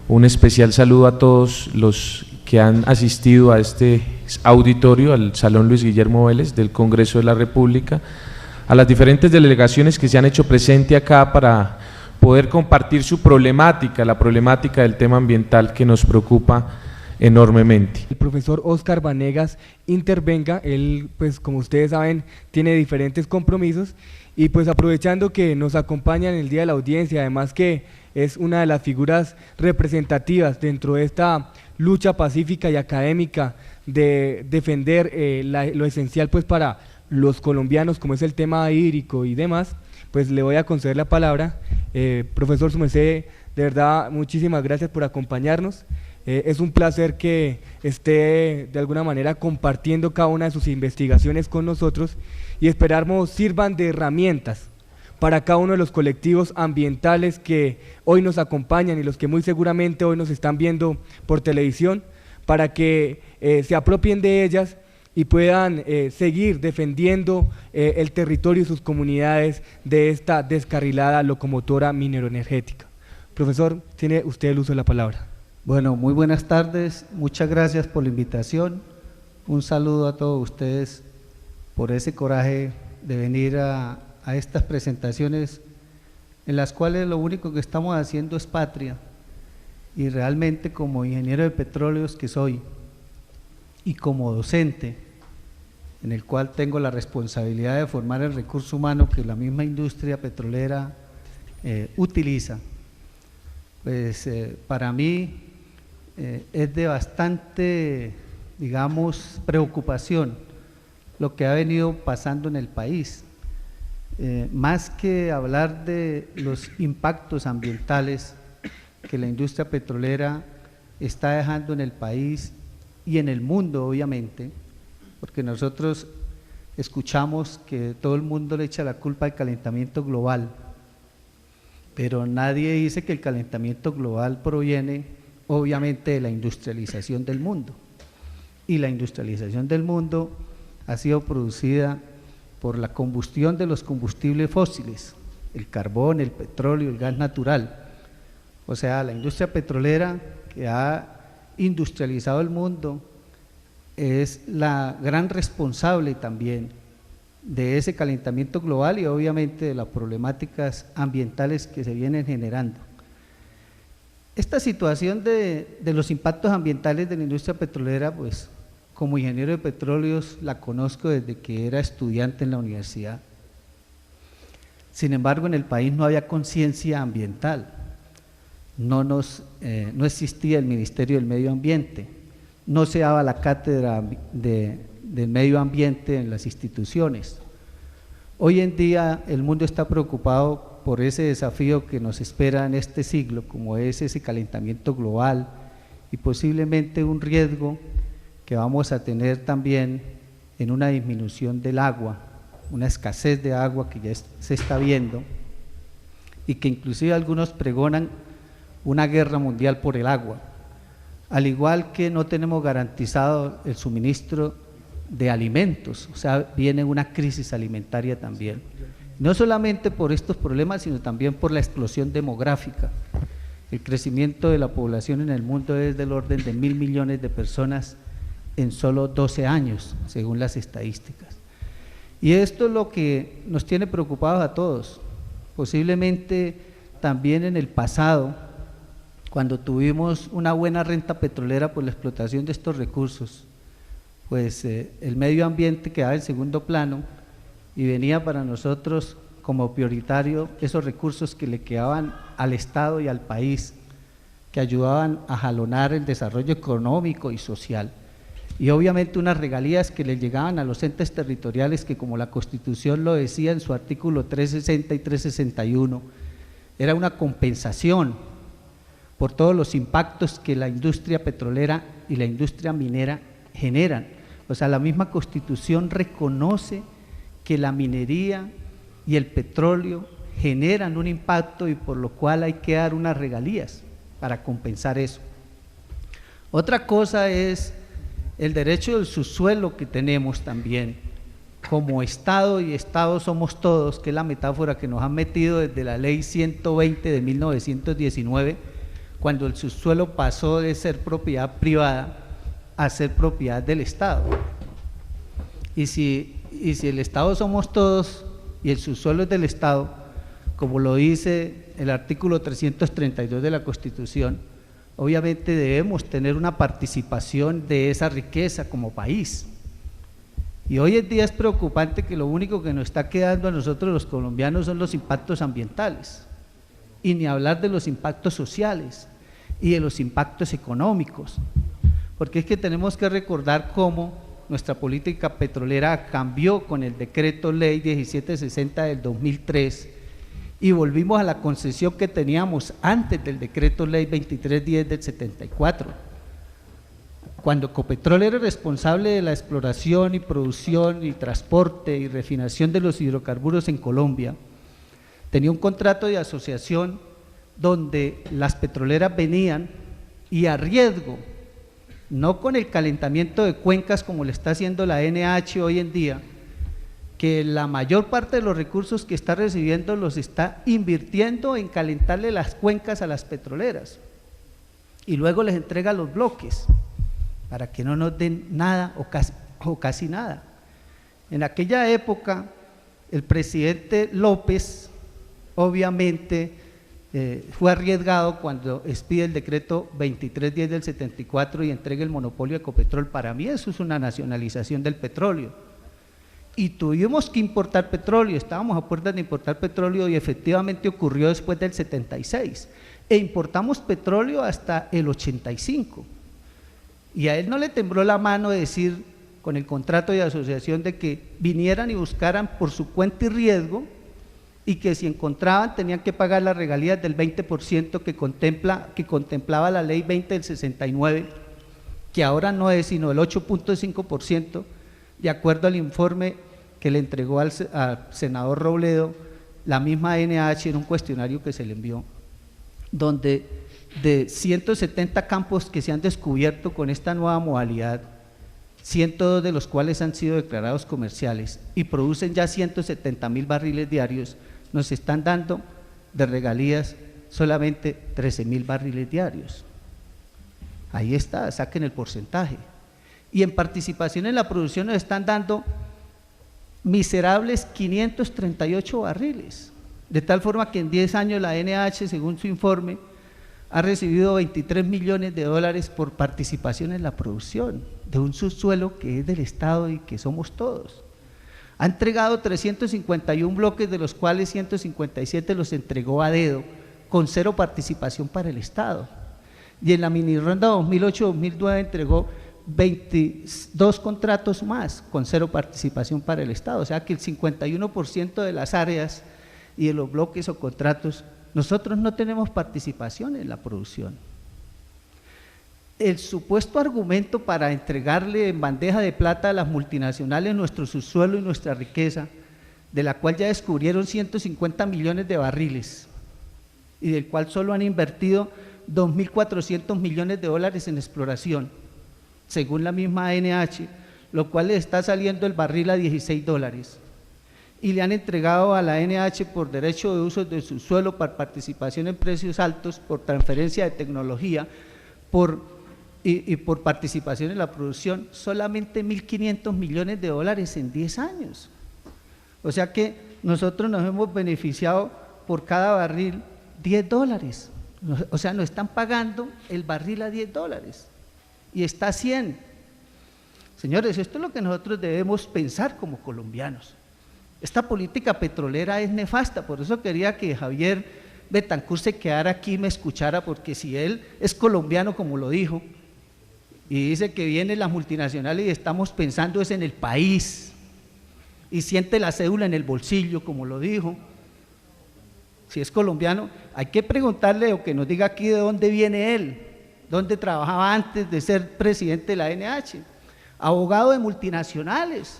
Un especial saludo a todos los que han asistido a este auditorio, al Salón Luis Guillermo Vélez del Congreso de la República, a las diferentes delegaciones que se han hecho presente acá para poder compartir su problemática, la problemática del tema ambiental que nos preocupa enormemente. El profesor Óscar Vanegas intervenga. Él, pues como ustedes saben, tiene diferentes compromisos y pues aprovechando que nos acompaña en el Día de la Audiencia, además que es una de las figuras representativas dentro de esta lucha pacífica y académica de defender lo esencial pues para los colombianos, como es el tema hídrico y demás, pues le voy a conceder la palabra. Profesor, su merced, de verdad, muchísimas gracias por acompañarnos. Es un placer que esté de alguna manera compartiendo cada una de sus investigaciones con nosotros y esperamos sirvan de herramientas para cada uno de los colectivos ambientales que hoy nos acompañan y los que muy seguramente hoy nos están viendo por televisión, para que se apropien de ellas y puedan seguir defendiendo el territorio y sus comunidades de esta descarrilada locomotora mineroenergética. Profesor, tiene usted el uso de la palabra. Bueno, muy buenas tardes, muchas gracias por la invitación, un saludo a todos ustedes por ese coraje de venir a estas presentaciones en las cuales lo único que estamos haciendo es patria, y realmente como ingeniero de petróleos que soy y como docente en el cual tengo la responsabilidad de formar el recurso humano que la misma industria petrolera utiliza, pues para mí es de bastante, digamos, preocupación lo que ha venido pasando en el país. Más que hablar de los impactos ambientales que la industria petrolera está dejando en el país y en el mundo, obviamente, porque nosotros escuchamos que todo el mundo le echa la culpa al calentamiento global, pero nadie dice que el calentamiento global proviene obviamente de la industrialización del mundo, y la industrialización del mundo ha sido producida por la combustión de los combustibles fósiles, el carbón, el petróleo, el gas natural. O sea, la industria petrolera que ha industrializado el mundo es la gran responsable también de ese calentamiento global y obviamente de las problemáticas ambientales que se vienen generando. Esta situación de los impactos ambientales de la industria petrolera, pues como ingeniero de petróleos la conozco desde que era estudiante en la universidad. Sin embargo, en el país no había conciencia ambiental, no existía el Ministerio del Medio Ambiente, no se daba la cátedra del medio ambiente en las instituciones. Hoy en día el mundo está preocupado por ese desafío que nos espera en este siglo, como es ese calentamiento global y posiblemente un riesgo que vamos a tener también en una disminución del agua, una escasez de agua que ya se está viendo y que inclusive algunos pregonan una guerra mundial por el agua, al igual que no tenemos garantizado el suministro de alimentos, o sea, viene una crisis alimentaria también, no solamente por estos problemas, sino también por la explosión demográfica. El crecimiento de la población en el mundo es del orden de 1.000 millones de personas en solo 12 años, según las estadísticas. Y esto es lo que nos tiene preocupados a todos. Posiblemente también en el pasado, cuando tuvimos una buena renta petrolera por la explotación de estos recursos, pues el medio ambiente quedaba en segundo plano y venía para nosotros como prioritario esos recursos que le quedaban al Estado y al país, que ayudaban a jalonar el desarrollo económico y social. Y obviamente unas regalías que le llegaban a los entes territoriales que, como la Constitución lo decía en su artículo 360 y 361, era una compensación por todos los impactos que la industria petrolera y la industria minera generan. O sea, la misma Constitución reconoce que la minería y el petróleo generan un impacto y por lo cual hay que dar unas regalías para compensar eso. Otra cosa es el derecho del subsuelo que tenemos también como Estado, y Estado somos todos, que es la metáfora que nos han metido desde la ley 120 de 1919, cuando el subsuelo pasó de ser propiedad privada a ser propiedad del Estado. Y si el Estado somos todos y el subsuelo es del Estado, como lo dice el artículo 332 de la Constitución, obviamente debemos tener una participación de esa riqueza como país. Y hoy en día es preocupante que lo único que nos está quedando a nosotros los colombianos son los impactos ambientales, y ni hablar de los impactos sociales y de los impactos económicos, porque es que tenemos que recordar cómo nuestra política petrolera cambió con el decreto ley 1760 del 2003 y volvimos a la concesión que teníamos antes del decreto ley 2310 del 74. Cuando Ecopetrol era responsable de la exploración y producción y transporte y refinación de los hidrocarburos en Colombia, tenía un contrato de asociación donde las petroleras venían y a riesgo, no con el calentamiento de cuencas como le está haciendo la NH hoy en día, que la mayor parte de los recursos que está recibiendo los está invirtiendo en calentarle las cuencas a las petroleras y luego les entrega los bloques para que no nos den nada o casi nada. En aquella época el presidente López obviamente fue arriesgado cuando expide el decreto 2310 del 74 y entrega el monopolio a Ecopetrol. Para mí eso es una nacionalización del petróleo. Y tuvimos que importar petróleo, estábamos a puertas de importar petróleo y efectivamente ocurrió después del 76. E importamos petróleo hasta el 85. Y a él no le tembló la mano de decir con el contrato de asociación de que vinieran y buscaran por su cuenta y riesgo, y que si encontraban tenían que pagar las regalías del 20% que contemplaba la ley 20 del 69, que ahora no es sino el 8.5%, de acuerdo al informe que le entregó al senador Robledo la misma NH en un cuestionario que se le envió, donde de 170 campos que se han descubierto con esta nueva modalidad, 102 de los cuales han sido declarados comerciales y producen ya 170.000 barriles diarios, nos están dando de regalías solamente 13.000 barriles diarios. Ahí está, saquen el porcentaje. Y en participación en la producción nos están dando miserables 538 barriles, de tal forma que en 10 años la NH, según su informe, ha recibido 23 millones de dólares por participación en la producción de un subsuelo que es del Estado y que somos todos. Ha entregado 351 bloques, de los cuales 157 los entregó a dedo, con cero participación para el Estado. Y en la mini ronda 2008-2009 entregó 22 contratos más, con cero participación para el Estado. O sea que el 51% de las áreas y de los bloques o contratos, nosotros no tenemos participación en la producción. El supuesto argumento para entregarle en bandeja de plata a las multinacionales nuestro subsuelo y nuestra riqueza, de la cual ya descubrieron 150 millones de barriles y del cual solo han invertido 2.400 millones de dólares en exploración, según la misma ANH, lo cual le está saliendo el barril a $16, y le han entregado a la ANH por derecho de uso de subsuelo, para participación en precios altos, por transferencia de tecnología, y por participación en la producción, solamente 1.500 millones de dólares en 10 años. O sea que nosotros nos hemos beneficiado por cada barril $10, o sea, nos están pagando el barril a $10 y está a 100. Señores, esto es lo que nosotros debemos pensar como colombianos. Esta política petrolera es nefasta, por eso quería que Javier Betancourt se quedara aquí y me escuchara, porque si él es colombiano, como lo dijo, y dice que vienen las multinacionales y estamos pensando es en el país, y siente la cédula en el bolsillo, como lo dijo, si es colombiano, hay que preguntarle o que nos diga aquí de dónde viene él, dónde trabajaba antes de ser presidente de la NH, abogado de multinacionales,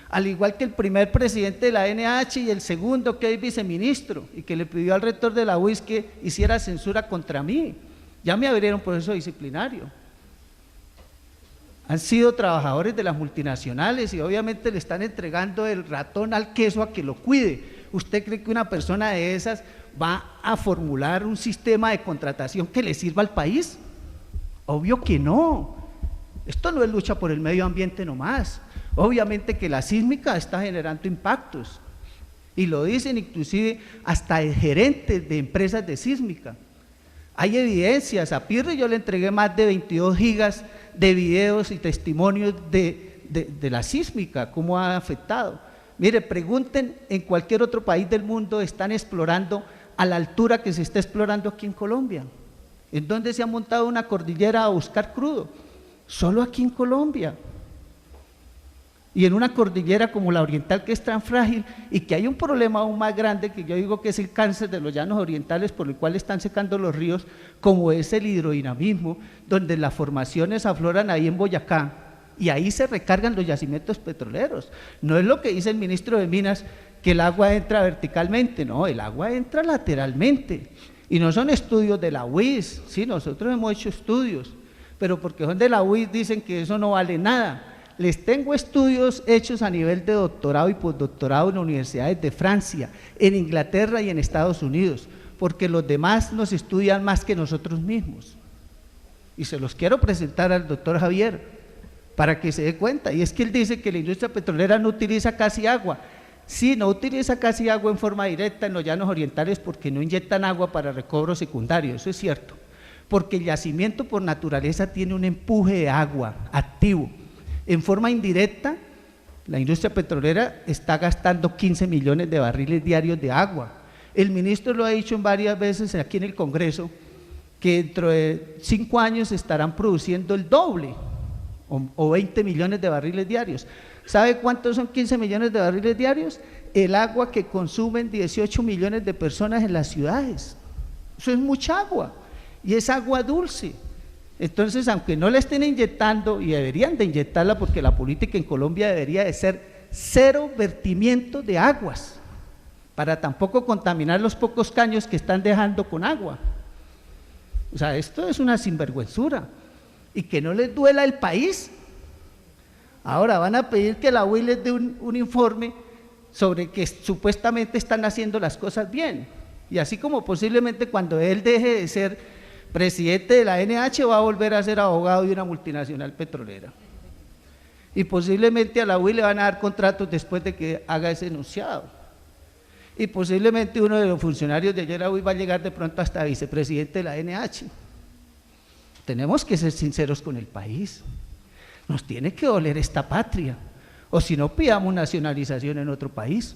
al igual que el primer presidente de la NH y el segundo, que es viceministro y que le pidió al rector de la UIS que hiciera censura contra mí. Ya me abrieron proceso disciplinario. Han sido trabajadores de las multinacionales y obviamente le están entregando el ratón al queso a que lo cuide. ¿Usted cree que una persona de esas va a formular un sistema de contratación que le sirva al país? Obvio que no. Esto no es lucha por el medio ambiente nomás. Obviamente que la sísmica está generando impactos, y lo dicen inclusive hasta gerentes de empresas de sísmica. Hay evidencias. A Pirri yo le entregué más de 22 gigas de videos y testimonios de la sísmica, cómo ha afectado. Mire, pregunten en cualquier otro país del mundo, están explorando a la altura que se está explorando aquí en Colombia. ¿En dónde se ha montado una cordillera a buscar crudo? Solo aquí en Colombia. Y en una cordillera como la oriental, que es tan frágil y que hay un problema aún más grande, que yo digo que es el cáncer de los llanos orientales, por el cual están secando los ríos, como es el hidrodinamismo, donde las formaciones afloran ahí en Boyacá, y ahí se recargan los yacimientos petroleros. No es lo que dice el ministro de Minas, que el agua entra verticalmente, no, el agua entra lateralmente, y no son estudios de la UIS, sí, nosotros hemos hecho estudios, pero porque son de la UIS dicen que eso no vale nada. Les tengo estudios hechos a nivel de doctorado y postdoctorado en universidades de Francia, en Inglaterra y en Estados Unidos, porque los demás nos estudian más que nosotros mismos. Y se los quiero presentar al doctor Javier, para que se dé cuenta. Y es que él dice que la industria petrolera no utiliza casi agua. Sí, no utiliza casi agua en forma directa en los llanos orientales, porque no inyectan agua para recobro secundario, eso es cierto. Porque el yacimiento por naturaleza tiene un empuje de agua activo. En forma indirecta, la industria petrolera está gastando 15 millones de barriles diarios de agua. El ministro lo ha dicho varias veces aquí en el Congreso, que dentro de 5 años estarán produciendo el doble, o 20 millones de barriles diarios. ¿Sabe cuántos son 15 millones de barriles diarios? El agua que consumen 18 millones de personas en las ciudades. Eso es mucha agua, y es agua dulce. Entonces, aunque no la estén inyectando, y deberían de inyectarla, porque la política en Colombia debería de ser 0 vertimiento de aguas, para tampoco contaminar los pocos caños que están dejando con agua. O sea, esto es una sinvergüenzura, y que no les duela el país. Ahora van a pedir que la UIS les dé un informe sobre que supuestamente están haciendo las cosas bien, y así como posiblemente cuando él deje de ser presidente de la NH va a volver a ser abogado de una multinacional petrolera, y posiblemente a la UIS le van a dar contratos después de que haga ese enunciado, y posiblemente uno de los funcionarios de ayer a UIS va a llegar de pronto hasta vicepresidente de la NH. Tenemos que ser sinceros con el país, nos tiene que doler esta patria, o si no, pidamos nacionalización en otro país.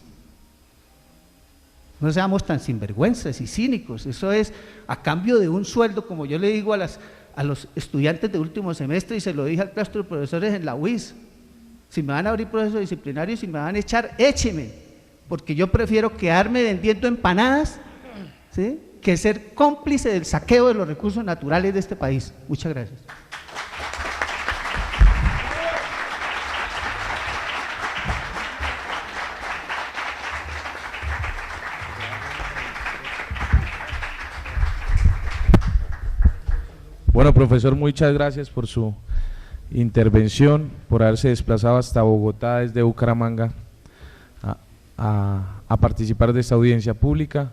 No seamos tan sinvergüenzas y cínicos. Eso es a cambio de un sueldo, como yo le digo a los estudiantes de último semestre, y se lo dije al claustro de profesores en la UIS: si me van a abrir procesos disciplinarios, si me van a echar, écheme, porque yo prefiero quedarme vendiendo empanadas, ¿sí?, que ser cómplice del saqueo de los recursos naturales de este país. Muchas gracias. Bueno, profesor, muchas gracias por su intervención, por haberse desplazado hasta Bogotá desde Bucaramanga a participar de esta audiencia pública.